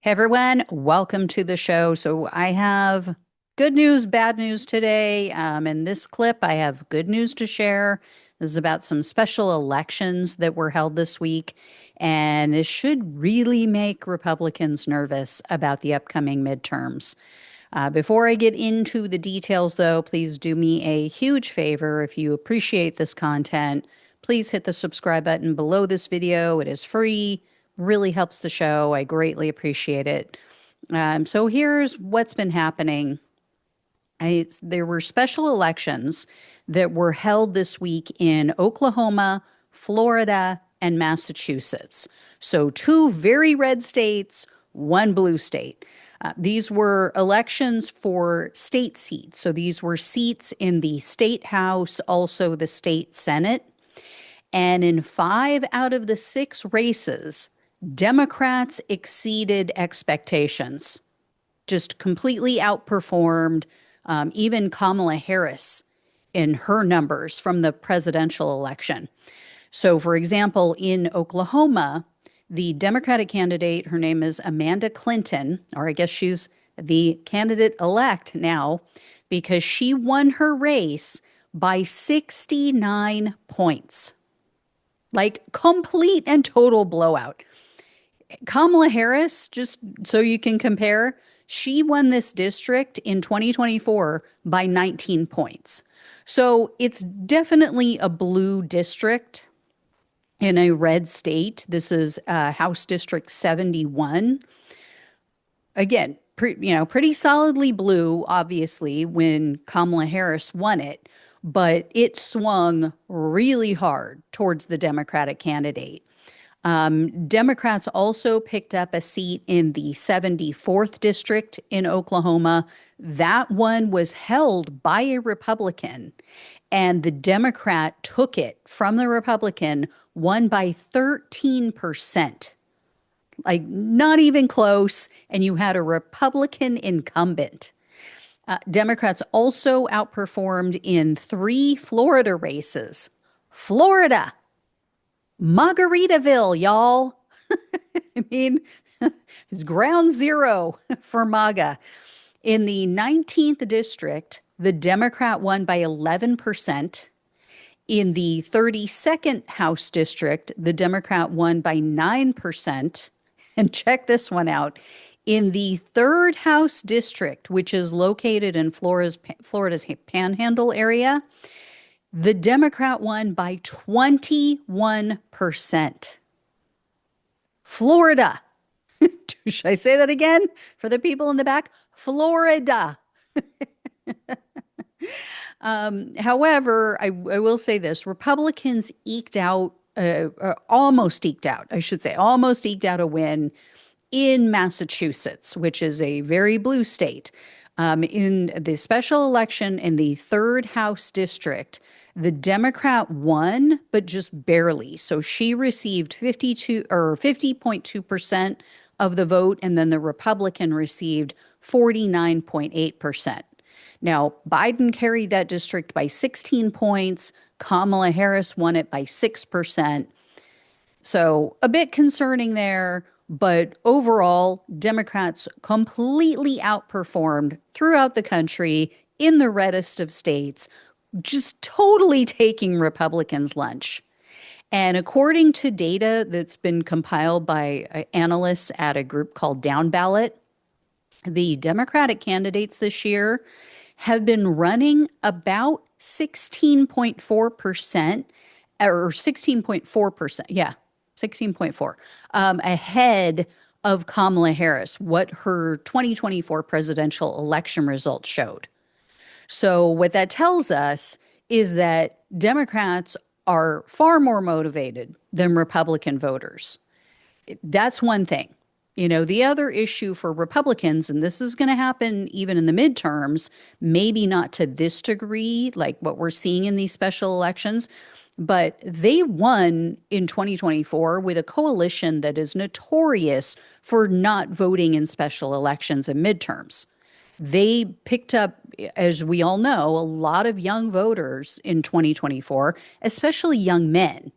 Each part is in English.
Hey everyone, welcome to the show. So I have good news, bad news today. In this clip, I have good news to share. This is about some special elections that were held this week, and this should really make Republicans nervous about the upcoming midterms. Before I get into the details, though, please do me a huge favor. If you appreciate this content, please hit the subscribe button below this video. It is free, really helps the show. I greatly appreciate it. So here's what's been happening. There were special elections that were held this week in Oklahoma, Florida, and Massachusetts. So two very red states, one blue state. These were elections for state seats. So these were seats in the state house, also the state senate. And in 5 out of the 6 races, Democrats exceeded expectations, just completely outperformed even Kamala Harris in her numbers from the presidential election. So, for example, in Oklahoma, the Democratic candidate, her name is Amanda Clinton, or I guess she's the candidate elect now, because she won her race by 69 points. Like complete and total blowout. Kamala Harris, just so you can compare, she won this district in 2024 by 19 points. So it's definitely a blue district in a red state. This is House District 71. Again, pretty solidly blue, obviously, when Kamala Harris won it, but it swung really hard towards the Democratic candidate. Democrats also picked up a seat in the 74th district in Oklahoma. That one was held by a Republican, and the Democrat took it from the Republican, won by 13%. Like, not even close, and you had a Republican incumbent. Democrats also outperformed in 3 Florida races. Florida, Margaritaville, y'all. I mean, it's ground zero for MAGA. In the 19th district, the Democrat won by 11%. In the 32nd House district, the Democrat won by 9%. And check this one out. In the 3rd House district, which is located in Florida's Panhandle area, the Democrat won by 21%. Florida. Should I say that again for the people in the back? Florida. However, I will say this. Republicans almost eked out, I should say, almost eked out a win in Massachusetts, which is a very blue state. In the special election in the 3rd House district, the Democrat won, but just barely. So she received 50.2% of the vote, and then the Republican received 49.8%. Now, Biden carried that district by 16 points. Kamala Harris won it by 6%. So a bit concerning there, but overall, Democrats completely outperformed throughout the country in the reddest of states, just totally taking Republicans' lunch. And according to data that's been compiled by analysts at a group called Down Ballot, the Democratic candidates this year have been running about 16.4% or 16.4%. Yeah, 16.4 ahead of Kamala Harris, what her 2024 presidential election results showed. So what that tells us is that Democrats are far more motivated than Republican voters. That's one thing. The other issue for Republicans, and this is going to happen even in the midterms, maybe not to this degree, like what we're seeing in these special elections, but they won in 2024 with a coalition that is notorious for not voting in special elections and midterms. They picked up, as we all know, a lot of young voters in 2024, especially young men.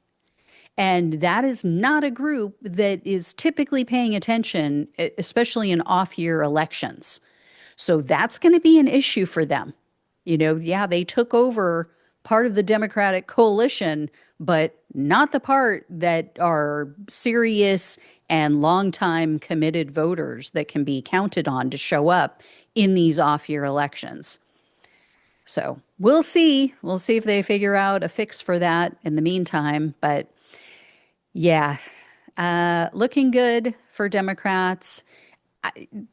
And that is not a group that is typically paying attention, especially in off year elections. So that's going to be an issue for them. Yeah, they took over part of the Democratic coalition, but not the part that are serious and longtime committed voters that can be counted on to show up in these off year elections. So we'll see. We'll see if they figure out a fix for that in the meantime. But yeah, looking good for Democrats.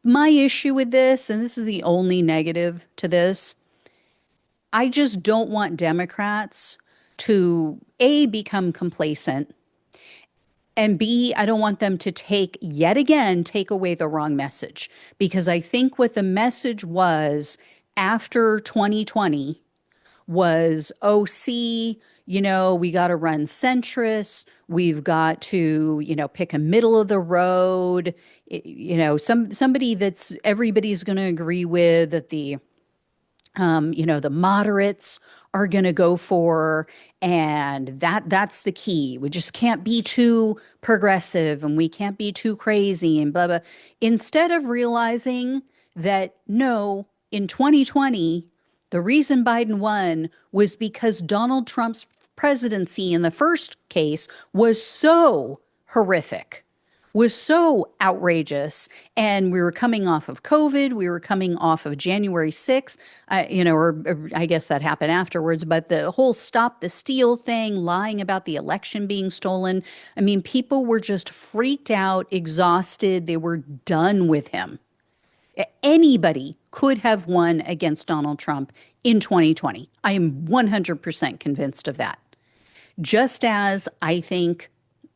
My issue with this, and this is the only negative to this, I just don't want Democrats to A, become complacent, and B, I don't want them to yet again, take away the wrong message. Because I think what the message was after 2020 was, oh, see, we got to run centrist. We've got to, pick a middle of the road, somebody that's everybody's going to agree with, that the moderates are going to go for, and that's the key. We just can't be too progressive and we can't be too crazy and blah blah. Instead of realizing that no, in 2020, the reason Biden won was because Donald Trump's presidency in the first case was so horrific, was so outrageous. And we were coming off of COVID. We were coming off of January 6th, or I guess that happened afterwards, but the whole stop the steal thing, lying about the election being stolen. I mean, people were just freaked out, exhausted. They were done with him. Anybody could have won against Donald Trump in 2020. I am 100% convinced of that. Just as I think,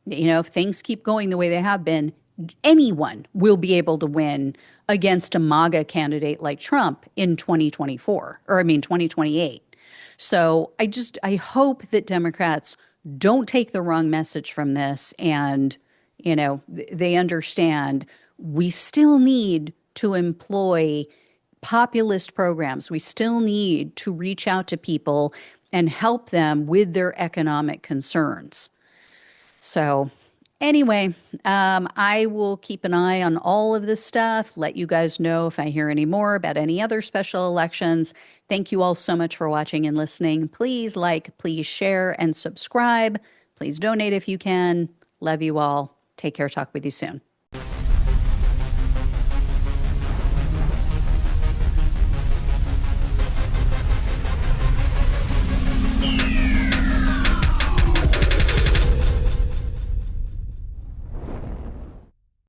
if things keep going the way they have been, anyone will be able to win against a MAGA candidate like Trump in 2024, or I mean 2028. So I hope that Democrats don't take the wrong message from this, and, they understand we still need to employ populist programs. We still need to reach out to people and help them with their economic concerns. So anyway, I will keep an eye on all of this stuff, let you guys know if I hear any more about any other special elections. Thank you all so much for watching and listening. Please like, please share, and subscribe. Please donate if you can. Love you all. Take care. Talk with you soon.